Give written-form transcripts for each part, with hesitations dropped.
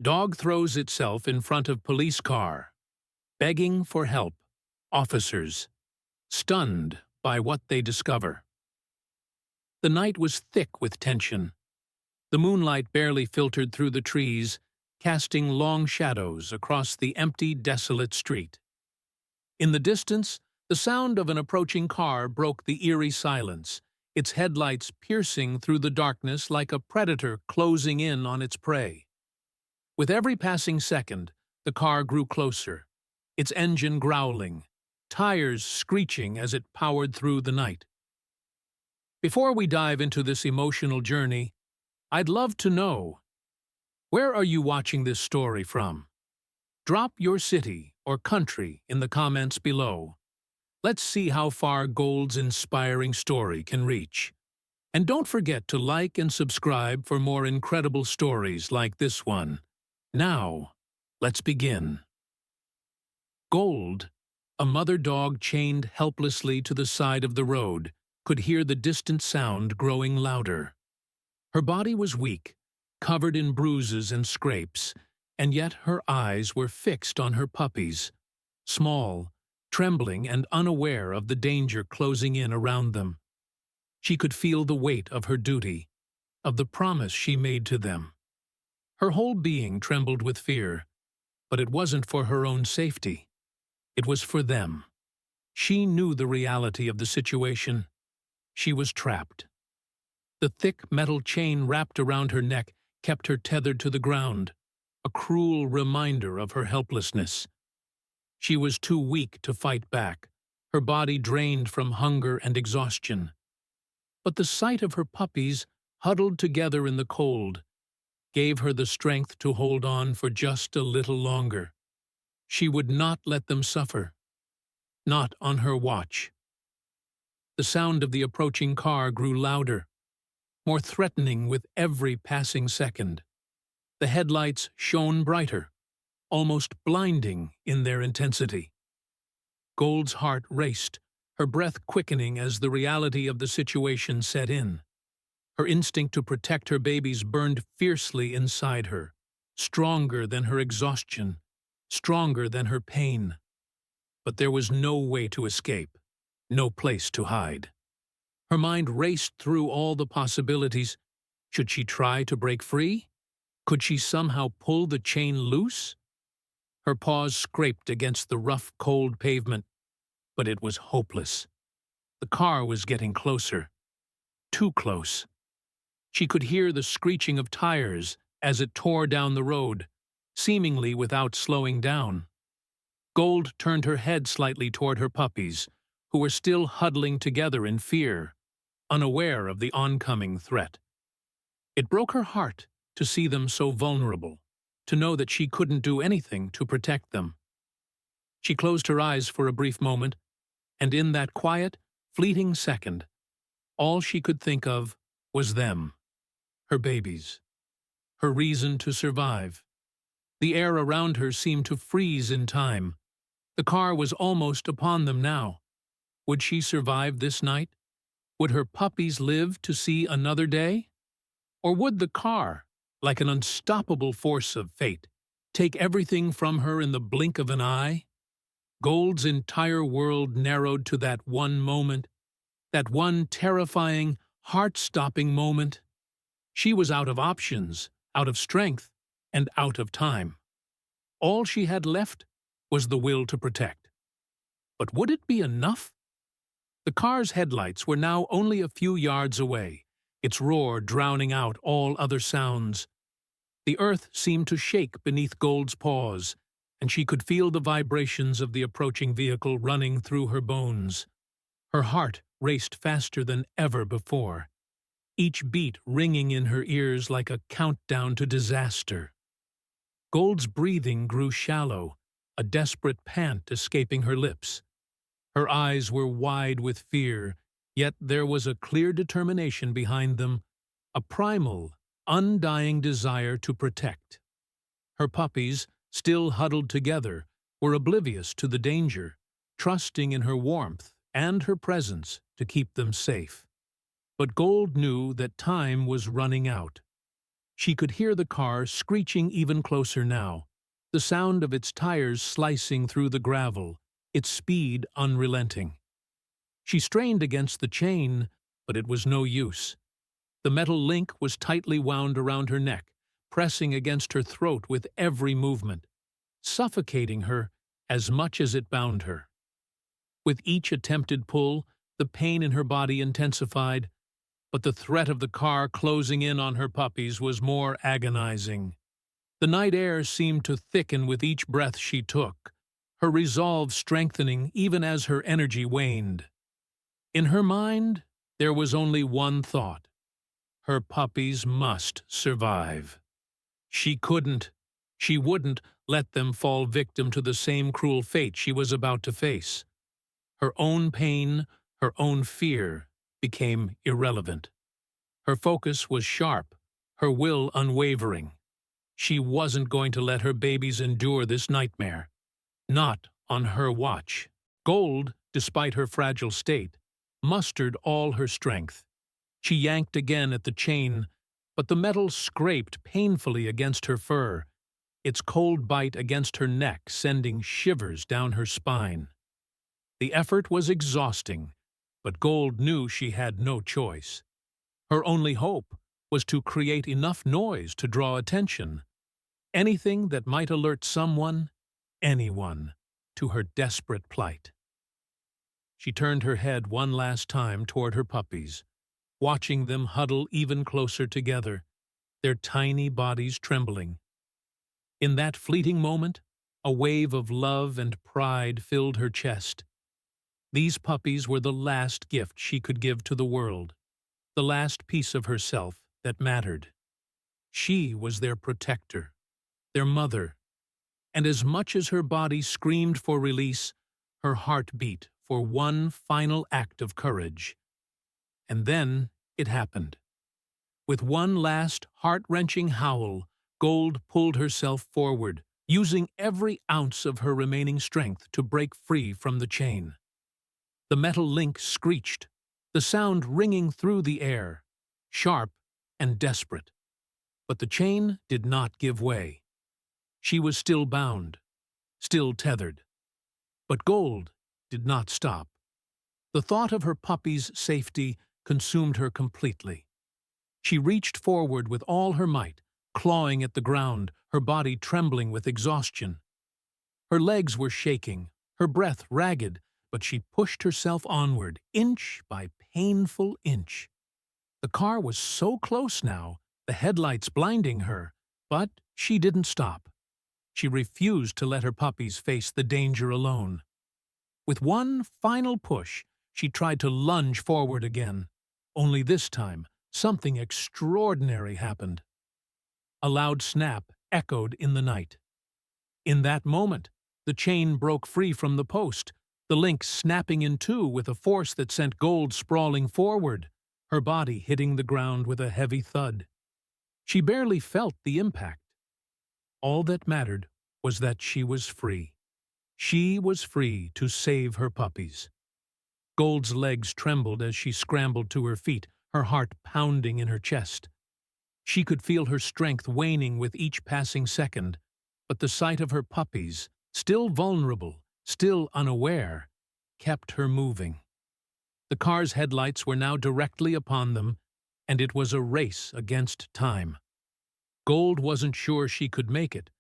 Dog throws itself in front of police car, begging for help. Officers, stunned by what they discover. The night was thick with tension. The moonlight barely filtered through the trees, casting long shadows across the empty, desolate street. In the distance, the sound of an approaching car broke the eerie silence, its headlights piercing through the darkness like a predator closing in on its prey. With every passing second, the car grew closer, its engine growling, tires screeching as it powered through the night. Before we dive into this emotional journey, I'd love to know, where are you watching this story from? Drop your city or country in the comments below. Let's see how far Gold's inspiring story can reach. And don't forget to like and subscribe for more incredible stories like this one. Now, let's begin. Gold, a mother dog chained helplessly to the side of the road, could hear the distant sound growing louder. Her body was weak, covered in bruises and scrapes, and yet her eyes were fixed on her puppies, small, trembling and unaware of the danger closing in around them. She could feel the weight of her duty, of the promise she made to them. Her whole being trembled with fear, but it wasn't for her own safety. It was for them. She knew the reality of the situation. She was trapped. The thick metal chain wrapped around her neck kept her tethered to the ground, a cruel reminder of her helplessness. She was too weak to fight back, her body drained from hunger and exhaustion. But the sight of her puppies, huddled together in the cold, gave her the strength to hold on for just a little longer. She would not let them suffer. Not on her watch. The sound of the approaching car grew louder, more threatening with every passing second. The headlights shone brighter, almost blinding in their intensity. Gold's heart raced, her breath quickening as the reality of the situation set in. Her instinct to protect her babies burned fiercely inside her, stronger than her exhaustion, stronger than her pain. But there was no way to escape, no place to hide. Her mind raced through all the possibilities. Should she try to break free? Could she somehow pull the chain loose? Her paws scraped against the rough, cold pavement, but it was hopeless. The car was getting closer. Too close. She could hear the screeching of tires as it tore down the road, seemingly without slowing down. Gold turned her head slightly toward her puppies, who were still huddling together in fear, unaware of the oncoming threat. It broke her heart to see them so vulnerable, to know that she couldn't do anything to protect them. She closed her eyes for a brief moment, and in that quiet, fleeting second, all she could think of was them, her babies, her reason to survive. The air around her seemed to freeze in time. The car was almost upon them now. Would she survive this night? Would her puppies live to see another day? Or would the car, like an unstoppable force of fate, take everything from her in the blink of an eye? Gold's entire world narrowed to that one moment, that one terrifying, heart-stopping moment. She was out of options, out of strength, and out of time. All she had left was the will to protect. But would it be enough? The car's headlights were now only a few yards away, its roar drowning out all other sounds. The earth seemed to shake beneath Gold's paws, and she could feel the vibrations of the approaching vehicle running through her bones. Her heart raced faster than ever before, each beat ringing in her ears like a countdown to disaster. Gold's breathing grew shallow, a desperate pant escaping her lips. Her eyes were wide with fear, yet there was a clear determination behind them, a primal, undying desire to protect. Her puppies, still huddled together, were oblivious to the danger, trusting in her warmth and her presence to keep them safe. But Gold knew that time was running out. She could hear the car screeching even closer now, the sound of its tires slicing through the gravel, its speed unrelenting. She strained against the chain, but it was no use. The metal link was tightly wound around her neck, pressing against her throat with every movement, suffocating her as much as it bound her. With each attempted pull, the pain in her body intensified, but the threat of the car closing in on her puppies was more agonizing. The night air seemed to thicken with each breath she took, her resolve strengthening even as her energy waned. In her mind, there was only one thought: her puppies must survive. She wouldn't let them fall victim to the same cruel fate she was about to face. Her own pain, her own fear, became irrelevant. Her focus was sharp, her will unwavering. She wasn't going to let her babies endure this nightmare. Not on her watch. Gold, despite her fragile state, mustered all her strength. She yanked again at the chain, but the metal scraped painfully against her fur, its cold bite against her neck sending shivers down her spine. The effort was exhausting, but Gold knew she had no choice. Her only hope was to create enough noise to draw attention, anything that might alert someone, anyone, to her desperate plight. She turned her head one last time toward her puppies, watching them huddle even closer together, their tiny bodies trembling. In that fleeting moment, a wave of love and pride filled her chest. These puppies were the last gift she could give to the world, the last piece of herself that mattered. She was their protector, their mother, and as much as her body screamed for release, her heart beat for one final act of courage. And then it happened. With one last heart-wrenching howl, Gold pulled herself forward, using every ounce of her remaining strength to break free from the chain. The metal link screeched, the sound ringing through the air, sharp and desperate. But the chain did not give way. She was still bound, still tethered. But Gold did not stop. The thought of her puppy's safety consumed her completely. She reached forward with all her might, clawing at the ground, her body trembling with exhaustion. Her legs were shaking, her breath ragged, but she pushed herself onward, inch by painful inch. The car was so close now, the headlights blinding her, but she didn't stop. She refused to let her puppies face the danger alone. With one final push, she tried to lunge forward again. Only this time, something extraordinary happened. A loud snap echoed in the night. In that moment, the chain broke free from the post, the link snapping in two with a force that sent Gold sprawling forward, her body hitting the ground with a heavy thud. She barely felt the impact. All that mattered was that she was free. She was free to save her puppies. Gold's legs trembled as she scrambled to her feet, her heart pounding in her chest. She could feel her strength waning with each passing second, but the sight of her puppies, still vulnerable, still unaware, kept her moving. The car's headlights were now directly upon them, and it was a race against time. Gold wasn't sure she could make it,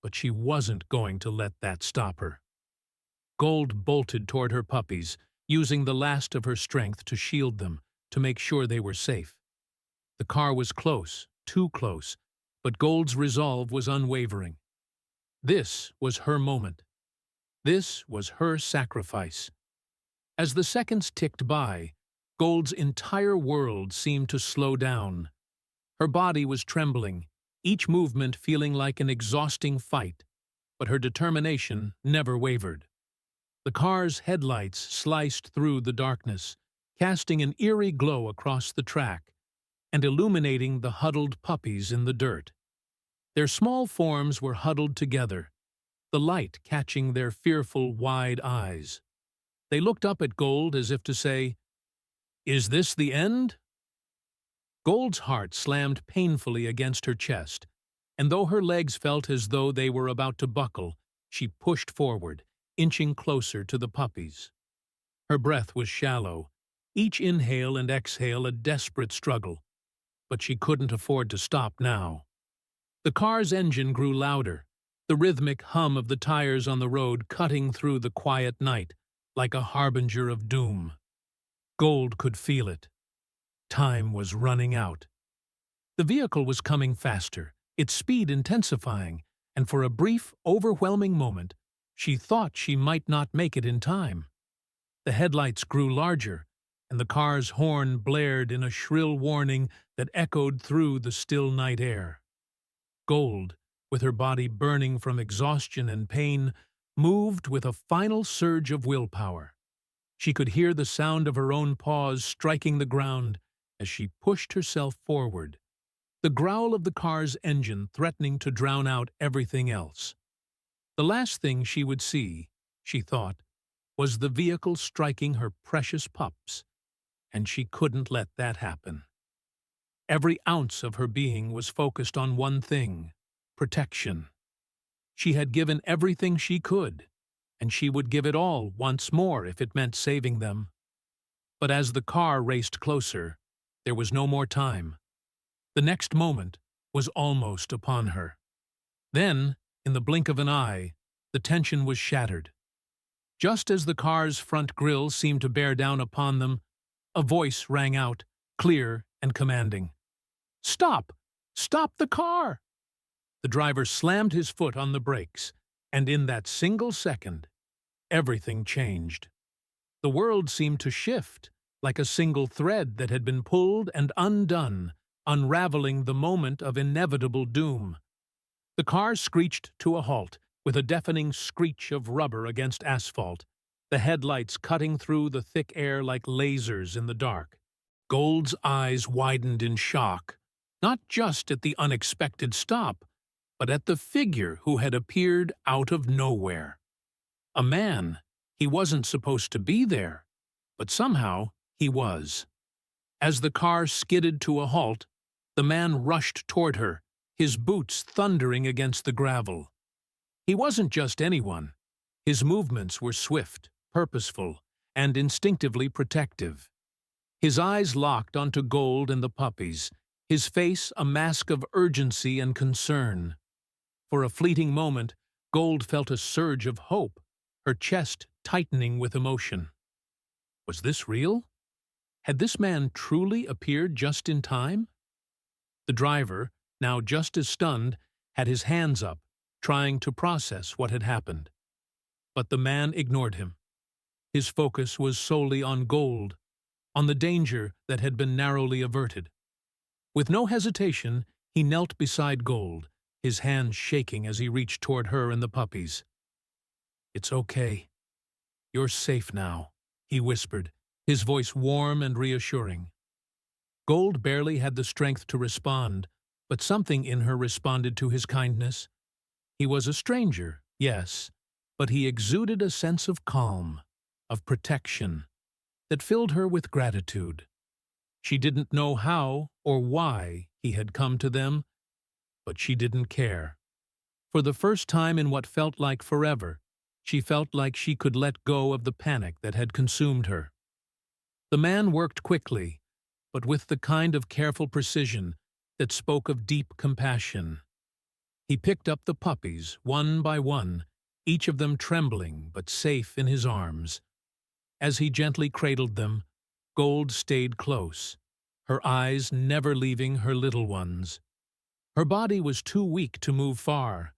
but she wasn't going to let that stop her. Gold bolted toward her puppies, using the last of her strength to shield them, to make sure they were safe. The car was close, too close, but Gold's resolve was unwavering. This was her moment. This was her sacrifice. As the seconds ticked by, Gold's entire world seemed to slow down. Her body was trembling, each movement feeling like an exhausting fight, but her determination never wavered. The car's headlights sliced through the darkness, casting an eerie glow across the track and illuminating the huddled puppies in the dirt. Their small forms were huddled together, the light catching their fearful, wide eyes. They looked up at Gold as if to say, "Is this the end?" Gold's heart slammed painfully against her chest, and though her legs felt as though they were about to buckle, she pushed forward, inching closer to the puppies. Her breath was shallow, each inhale and exhale a desperate struggle, but she couldn't afford to stop now. The car's engine grew louder, the rhythmic hum of the tires on the road cutting through the quiet night like a harbinger of doom. Gold could feel it. Time was running out. The vehicle was coming faster, its speed intensifying, and for a brief, overwhelming moment, she thought she might not make it in time. The headlights grew larger, and the car's horn blared in a shrill warning that echoed through the still night air. Gold, with her body burning from exhaustion and pain, moved with a final surge of willpower. She could hear the sound of her own paws striking the ground as she pushed herself forward, the growl of the car's engine threatening to drown out everything else. The last thing she would see, she thought, was the vehicle striking her precious pups, and she couldn't let that happen. Every ounce of her being was focused on one thing: protection. She had given everything she could, and she would give it all once more if it meant saving them. But as the car raced closer, there was no more time. The next moment was almost upon her. Then, in the blink of an eye, the tension was shattered. Just as the car's front grille seemed to bear down upon them, a voice rang out, clear and commanding. "Stop! Stop the car!" The driver slammed his foot on the brakes, and in that single second, everything changed. The world seemed to shift, like a single thread that had been pulled and undone, unraveling the moment of inevitable doom. The car screeched to a halt, with a deafening screech of rubber against asphalt, the headlights cutting through the thick air like lasers in the dark. Gold's eyes widened in shock, not just at the unexpected stop, but at the figure who had appeared out of nowhere. A man. He wasn't supposed to be there, but somehow he was. As the car skidded to a halt, the man rushed toward her, his boots thundering against the gravel. He wasn't just anyone. His movements were swift, purposeful, and instinctively protective. His eyes locked onto Gold and the puppies, his face a mask of urgency and concern. For a fleeting moment, Gold felt a surge of hope, her chest tightening with emotion. Was this real? Had this man truly appeared just in time? The driver, now just as stunned, had his hands up, trying to process what had happened. But the man ignored him. His focus was solely on Gold, on the danger that had been narrowly averted. With no hesitation, he knelt beside Gold, his hands shaking as he reached toward her and the puppies. "It's okay. You're safe now," he whispered, his voice warm and reassuring. Gold barely had the strength to respond, but something in her responded to his kindness. He was a stranger, yes, but he exuded a sense of calm, of protection, that filled her with gratitude. She didn't know how or why he had come to them, but she didn't care. For the first time in what felt like forever, she felt like she could let go of the panic that had consumed her. The man worked quickly, but with the kind of careful precision that spoke of deep compassion. He picked up the puppies, one by one, each of them trembling but safe in his arms. As he gently cradled them, Gold stayed close, her eyes never leaving her little ones. Her body was too weak to move far,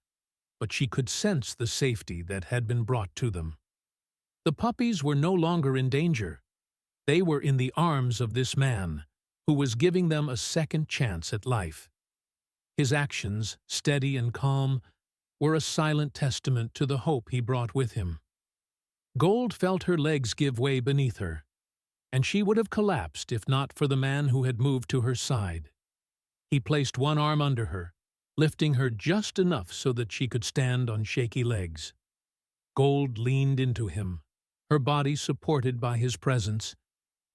but she could sense the safety that had been brought to them. The puppies were no longer in danger. They were in the arms of this man, who was giving them a second chance at life. His actions, steady and calm, were a silent testament to the hope he brought with him. Gold felt her legs give way beneath her, and she would have collapsed if not for the man who had moved to her side. He placed one arm under her, lifting her just enough so that she could stand on shaky legs. Gold leaned into him, her body supported by his presence,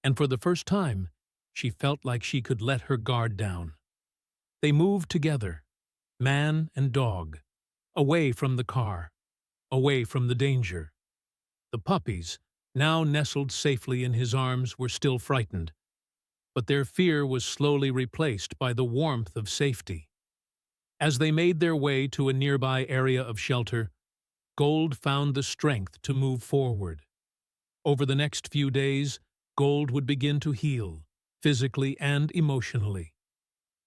and for the first time, she felt like she could let her guard down. They moved together, man and dog, away from the car, away from the danger. The puppies, now nestled safely in his arms, were still frightened, but their fear was slowly replaced by the warmth of safety. As they made their way to a nearby area of shelter, Gold found the strength to move forward. Over the next few days, Gold would begin to heal, physically and emotionally.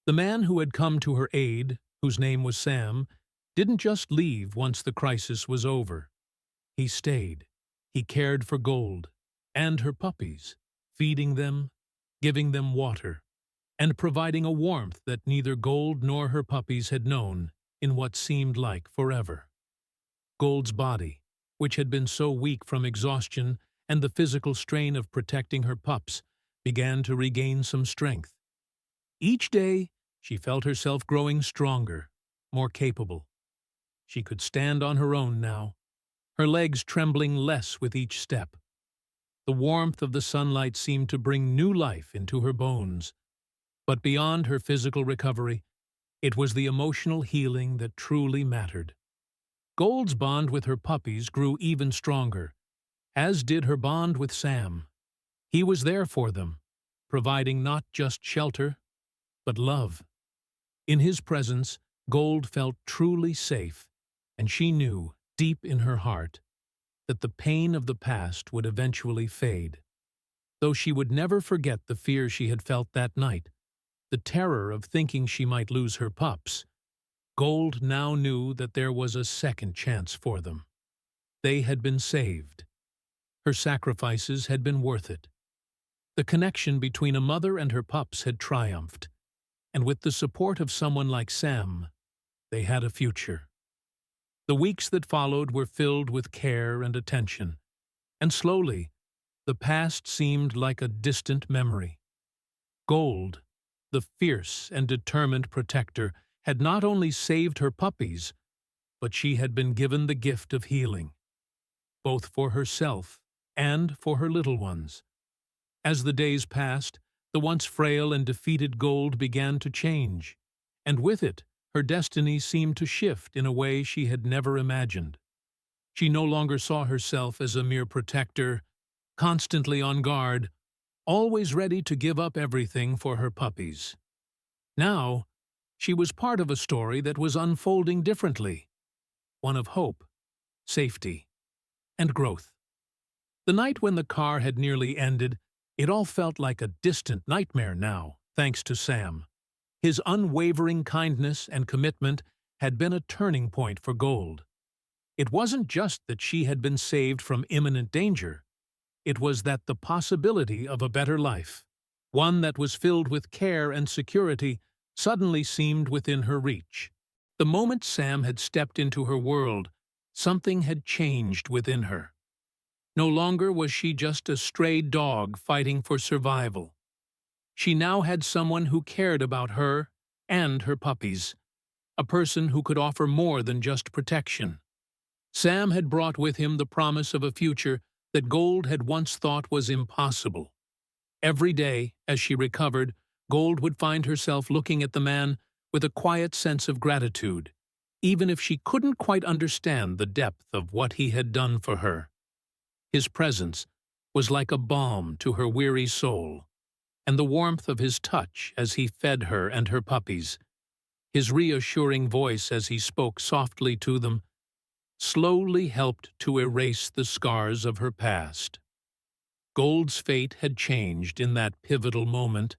The man who had come to her aid, whose name was Sam, didn't just leave once the crisis was over. He stayed. He cared for Gold and her puppies, feeding them, giving them water, and providing a warmth that neither Gold nor her puppies had known in what seemed like forever. Gold's body, which had been so weak from exhaustion and the physical strain of protecting her pups, began to regain some strength. Each day, she felt herself growing stronger, more capable. She could stand on her own now, her legs trembling less with each step. The warmth of the sunlight seemed to bring new life into her bones. But beyond her physical recovery, it was the emotional healing that truly mattered. Gold's bond with her puppies grew even stronger, as did her bond with Sam. He was there for them, providing not just shelter, but love. In his presence, Gold felt truly safe, and she knew, deep in her heart, that the pain of the past would eventually fade. Though she would never forget the fear she had felt that night, the terror of thinking she might lose her pups, Gold now knew that there was a second chance for them. They had been saved. Her sacrifices had been worth it. The connection between a mother and her pups had triumphed, and with the support of someone like Sam, they had a future. The weeks that followed were filled with care and attention, and slowly, the past seemed like a distant memory. Gold, the fierce and determined protector, had not only saved her puppies, but she had been given the gift of healing, both for herself and for her little ones. As the days passed, the once frail and defeated Gold began to change, and with it, her destiny seemed to shift in a way she had never imagined. She no longer saw herself as a mere protector, constantly on guard, always ready to give up everything for her puppies. Now, she was part of a story that was unfolding differently, one of hope, safety, and growth. The night when the car had nearly ended, it all felt like a distant nightmare now, thanks to Sam. His unwavering kindness and commitment had been a turning point for Gold. It wasn't just that she had been saved from imminent danger. It was that the possibility of a better life, one that was filled with care and security, suddenly seemed within her reach. The moment Sam had stepped into her world, something had changed within her. No longer was she just a stray dog fighting for survival. She now had someone who cared about her and her puppies, a person who could offer more than just protection. Sam had brought with him the promise of a future that Gold had once thought was impossible. Every day, as she recovered, Gold would find herself looking at the man with a quiet sense of gratitude, even if she couldn't quite understand the depth of what he had done for her. His presence was like a balm to her weary soul, and the warmth of his touch as he fed her and her puppies, his reassuring voice as he spoke softly to them, slowly helped to erase the scars of her past. Gold's fate had changed in that pivotal moment,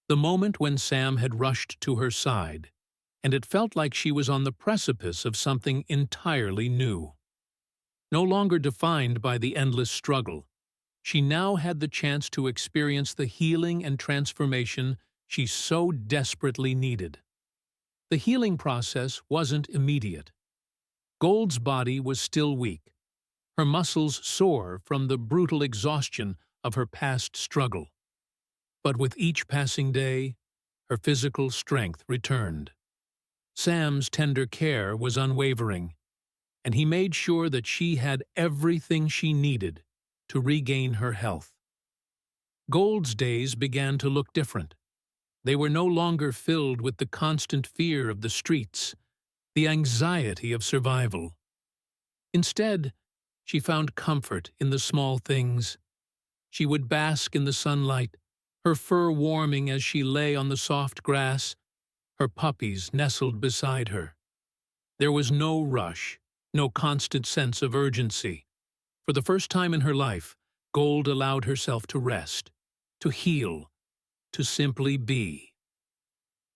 the moment when Sam had rushed to her side, and it felt like she was on the precipice of something entirely new. No longer defined by the endless struggle, she now had the chance to experience the healing and transformation she so desperately needed. The healing process wasn't immediate. Gold's body was still weak, her muscles sore from the brutal exhaustion of her past struggle. But with each passing day, her physical strength returned. Sam's tender care was unwavering, and he made sure that she had everything she needed to regain her health. Gold's days began to look different. They were no longer filled with the constant fear of the streets, the anxiety of survival. Instead, she found comfort in the small things. She would bask in the sunlight, her fur warming as she lay on the soft grass, her puppies nestled beside her. There was no rush, no constant sense of urgency. For the first time in her life, Gold allowed herself to rest, to heal, to simply be.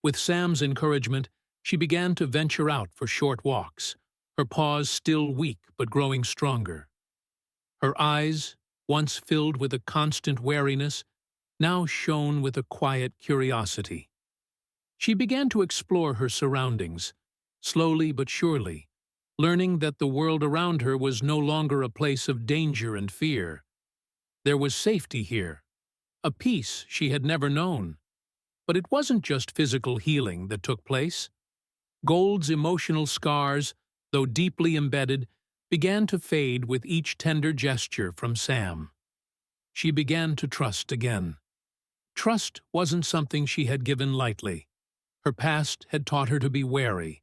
With Sam's encouragement, she began to venture out for short walks, her paws still weak but growing stronger. Her eyes, once filled with a constant wariness, now shone with a quiet curiosity. She began to explore her surroundings, slowly but surely, learning that the world around her was no longer a place of danger and fear. There was safety here, a peace she had never known. But it wasn't just physical healing that took place. Gold's emotional scars, though deeply embedded, began to fade with each tender gesture from Sam. She began to trust again. Trust wasn't something she had given lightly. Her past had taught her to be wary,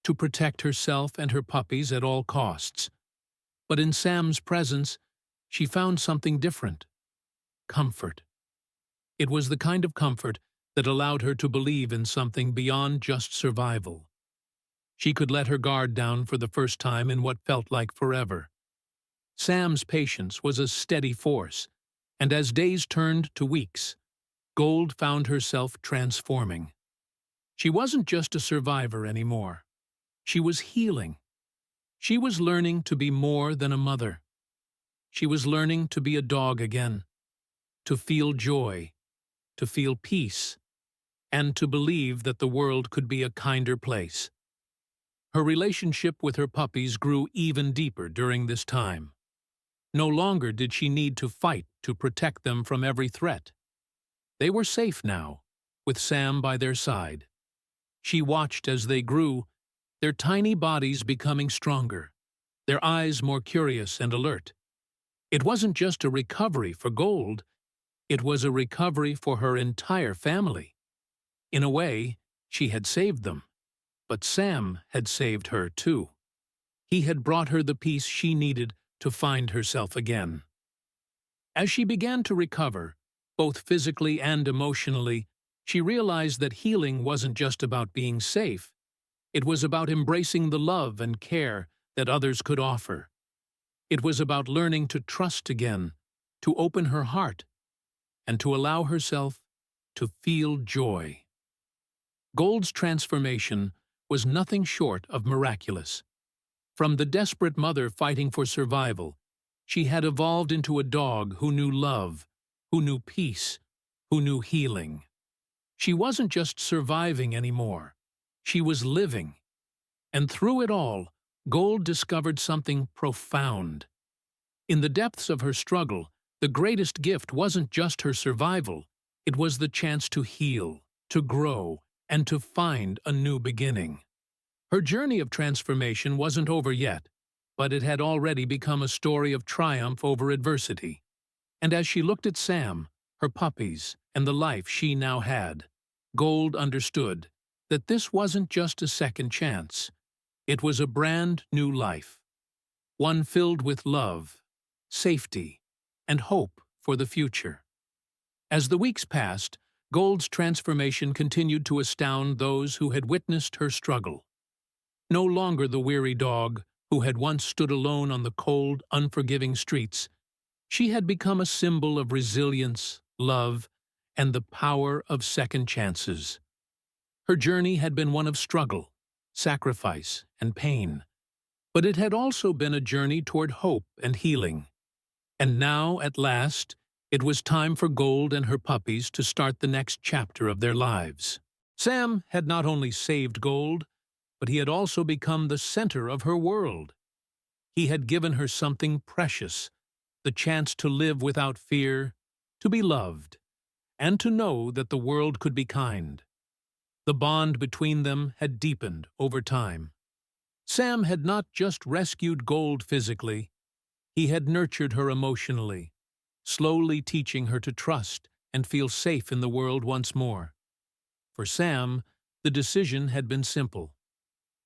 to protect herself and her puppies at all costs. But in Sam's presence, she found something different: comfort. It was the kind of comfort that allowed her to believe in something beyond just survival. She could let her guard down for the first time in what felt like forever. Sam's patience was a steady force, and as days turned to weeks, Gold found herself transforming. She wasn't just a survivor anymore. She was healing. She was learning to be more than a mother. She was learning to be a dog again, to feel joy, to feel peace, and to believe that the world could be a kinder place. Her relationship with her puppies grew even deeper during this time. No longer did she need to fight to protect them from every threat. They were safe now, with Sam by their side. She watched as they grew, their tiny bodies becoming stronger, their eyes more curious and alert. It wasn't just a recovery for Gold, it was a recovery for her entire family. In a way, she had saved them, but Sam had saved her too. He had brought her the peace she needed to find herself again. As she began to recover, both physically and emotionally, she realized that healing wasn't just about being safe. It was about embracing the love and care that others could offer. It was about learning to trust again, to open her heart, and to allow herself to feel joy. Gold's transformation was nothing short of miraculous. From the desperate mother fighting for survival, she had evolved into a dog who knew love, who knew peace, who knew healing. She wasn't just surviving anymore. She was living. And through it all, Gold discovered something profound. In the depths of her struggle, the greatest gift wasn't just her survival, it was the chance to heal, to grow, and to find a new beginning. Her journey of transformation wasn't over yet, but it had already become a story of triumph over adversity. And as she looked at Sam, her puppies, and the life she now had, Gold understood that this wasn't just a second chance. It was a brand new life, one filled with love, safety, and hope for the future. As the weeks passed, Gold's transformation continued to astound those who had witnessed her struggle. No longer the weary dog who had once stood alone on the cold, unforgiving streets, she had become a symbol of resilience, love, and the power of second chances. Her journey had been one of struggle, sacrifice, and pain, but it had also been a journey toward hope and healing. And now, at last, it was time for Gold and her puppies to start the next chapter of their lives. Sam had not only saved Gold, but he had also become the center of her world. He had given her something precious, the chance to live without fear, to be loved, and to know that the world could be kind. The bond between them had deepened over time. Sam had not just rescued Gold physically, he had nurtured her emotionally, slowly teaching her to trust and feel safe in the world once more. For Sam, the decision had been simple.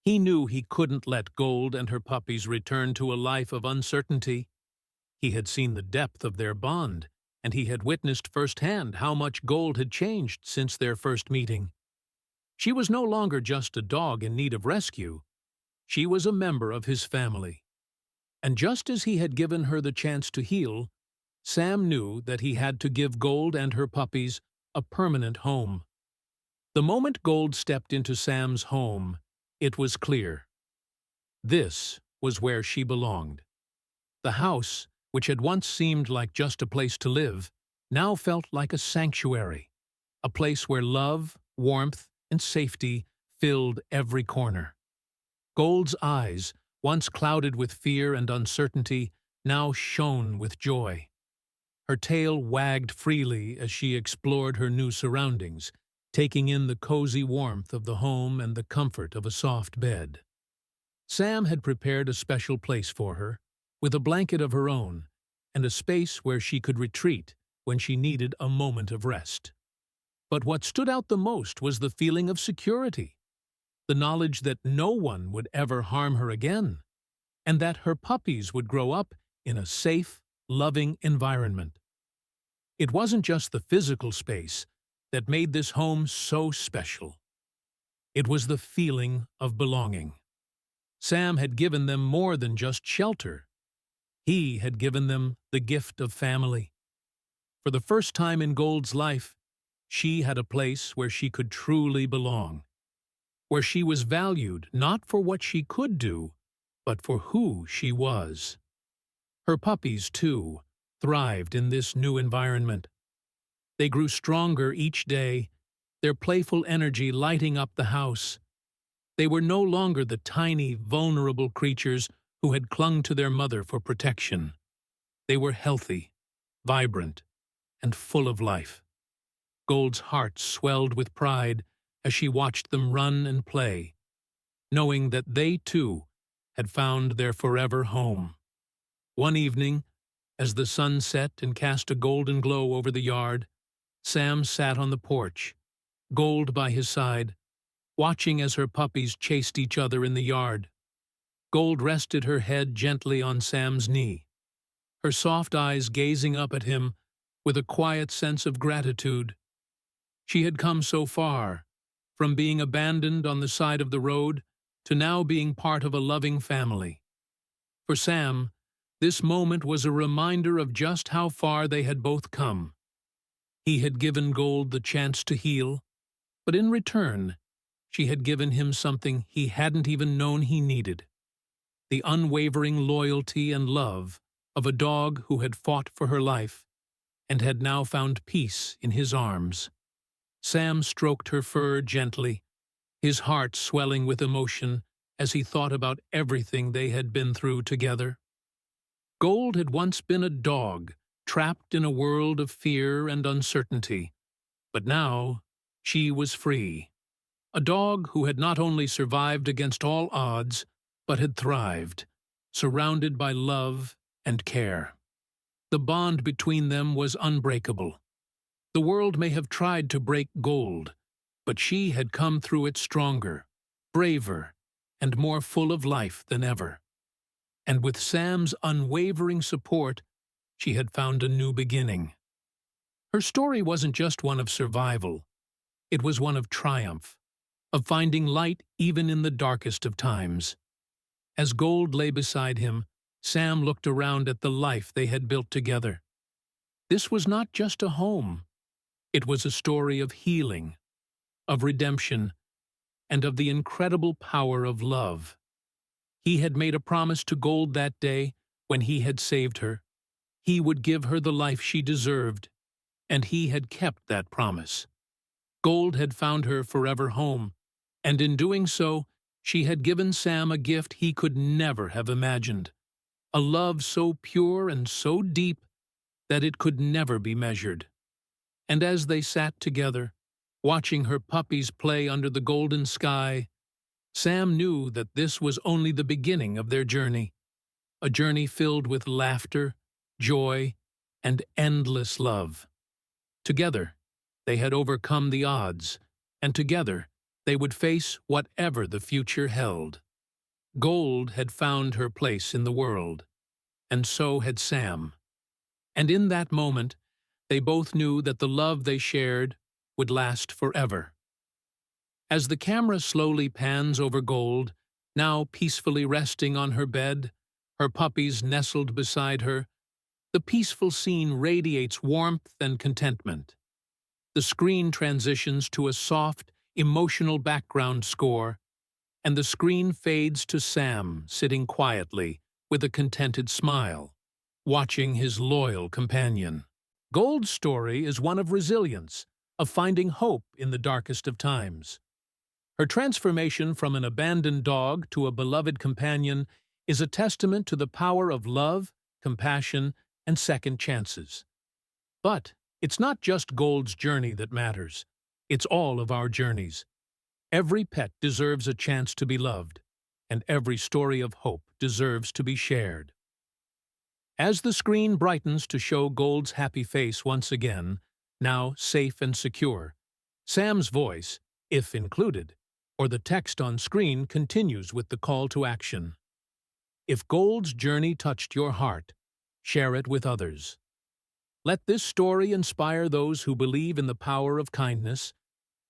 He knew he couldn't let Gold and her puppies return to a life of uncertainty. He had seen the depth of their bond, and he had witnessed firsthand how much Gold had changed since their first meeting. She was no longer just a dog in need of rescue. She was a member of his family. And just as he had given her the chance to heal, Sam knew that he had to give Gold and her puppies a permanent home. The moment Gold stepped into Sam's home, it was clear. This was where she belonged. The house, which had once seemed like just a place to live, now felt like a sanctuary, a place where love, warmth, and safety filled every corner. Gold's eyes, once clouded with fear and uncertainty, now shone with joy. Her tail wagged freely as she explored her new surroundings, taking in the cozy warmth of the home and the comfort of a soft bed. Sam had prepared a special place for her, with a blanket of her own, and a space where she could retreat when she needed a moment of rest. But what stood out the most was the feeling of security, the knowledge that no one would ever harm her again, and that her puppies would grow up in a safe, loving environment. It wasn't just the physical space that made this home so special. It was the feeling of belonging. Sam had given them more than just shelter. He had given them the gift of family. For the first time in Gold's life, she had a place where she could truly belong, where she was valued not for what she could do, but for who she was. Her puppies, too, thrived in this new environment. They grew stronger each day, their playful energy lighting up the house. They were no longer the tiny, vulnerable creatures who had clung to their mother for protection. They were healthy, vibrant, and full of life. Gold's heart swelled with pride as she watched them run and play, knowing that they, too, had found their forever home. One evening, as the sun set and cast a golden glow over the yard, Sam sat on the porch, Gold by his side, watching as her puppies chased each other in the yard. Gold rested her head gently on Sam's knee, her soft eyes gazing up at him with a quiet sense of gratitude. She had come so far, from being abandoned on the side of the road to now being part of a loving family. For Sam, this moment was a reminder of just how far they had both come. He had given Gold the chance to heal, but in return, she had given him something he hadn't even known he needed: the unwavering loyalty and love of a dog who had fought for her life and had now found peace in his arms. Sam stroked her fur gently, his heart swelling with emotion as he thought about everything they had been through together. Gold had once been a dog, trapped in a world of fear and uncertainty, but now she was free. A dog who had not only survived against all odds, but had thrived, surrounded by love and care. The bond between them was unbreakable. The world may have tried to break Gold, but she had come through it stronger, braver, and more full of life than ever. And with Sam's unwavering support, she had found a new beginning. Her story wasn't just one of survival. It was one of triumph, of finding light even in the darkest of times. As Gold lay beside him, Sam looked around at the life they had built together. This was not just a home. It was a story of healing, of redemption, and of the incredible power of love. He had made a promise to Gold that day when he had saved her. He would give her the life she deserved, and he had kept that promise. Gold had found her forever home, and in doing so, she had given Sam a gift he could never have imagined, a love so pure and so deep that it could never be measured. And as they sat together, watching her puppies play under the golden sky, Sam knew that this was only the beginning of their journey, a journey filled with laughter, joy, and endless love. Together, they had overcome the odds, and together they would face whatever the future held. Gold had found her place in the world, and so had Sam. And in that moment, they both knew that the love they shared would last forever. As the camera slowly pans over Gold, now peacefully resting on her bed, her puppies nestled beside her, the peaceful scene radiates warmth and contentment. The screen transitions to a soft, emotional background score, and the screen fades to Sam sitting quietly with a contented smile, watching his loyal companion. Gold's story is one of resilience, of finding hope in the darkest of times. Her transformation from an abandoned dog to a beloved companion is a testament to the power of love, compassion, and second chances. But it's not just Gold's journey that matters. It's all of our journeys. Every pet deserves a chance to be loved, and every story of hope deserves to be shared. As the screen brightens to show Gold's happy face once again, now safe and secure, Sam's voice, if included, or the text on screen continues with the call to action. If Gold's journey touched your heart, share it with others. Let this story inspire those who believe in the power of kindness,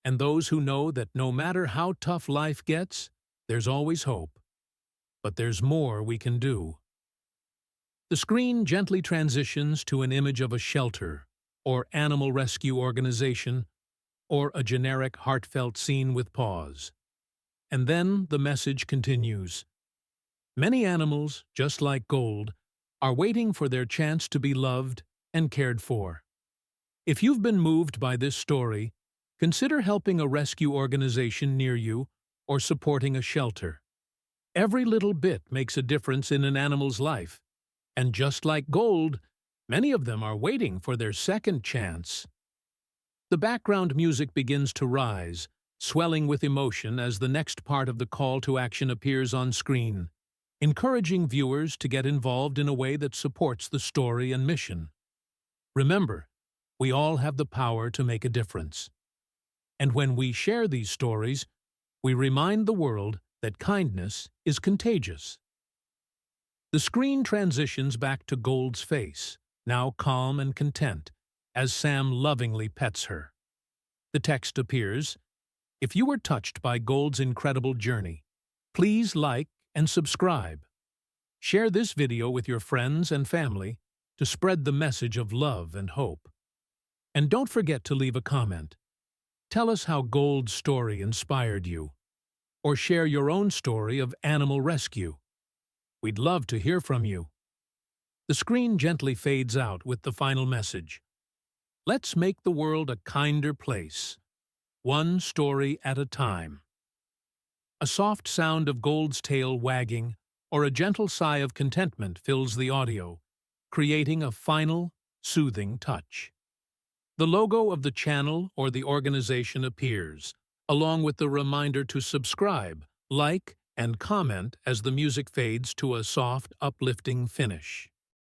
and those who know that no matter how tough life gets, there's always hope. But there's more we can do. The screen gently transitions to an image of a shelter, or animal rescue organization, or a generic heartfelt scene with pause. And then the message continues. Many animals, just like Gold, are waiting for their chance to be loved and cared for. If you've been moved by this story, consider helping a rescue organization near you or supporting a shelter. Every little bit makes a difference in an animal's life, and just like Gold, many of them are waiting for their second chance. The background music begins to rise, swelling with emotion as the next part of the call to action appears on screen, encouraging viewers to get involved in a way that supports the story and mission. Remember, we all have the power to make a difference. And when we share these stories, we remind the world that kindness is contagious. The screen transitions back to Gold's face, now calm and content, as Sam lovingly pets her. The text appears, "If you were touched by Gold's incredible journey, please like and subscribe. Share this video with your friends and family to spread the message of love and hope. And don't forget to leave a comment. Tell us how Gold's story inspired you, or share your own story of animal rescue. We'd love to hear from you." The screen gently fades out with the final message. Let's make the world a kinder place, one story at a time. A soft sound of Gold's tail wagging or a gentle sigh of contentment fills the audio, creating a final, soothing touch. The logo of the channel or the organization appears, along with the reminder to subscribe, like, and comment as the music fades to a soft, uplifting finish.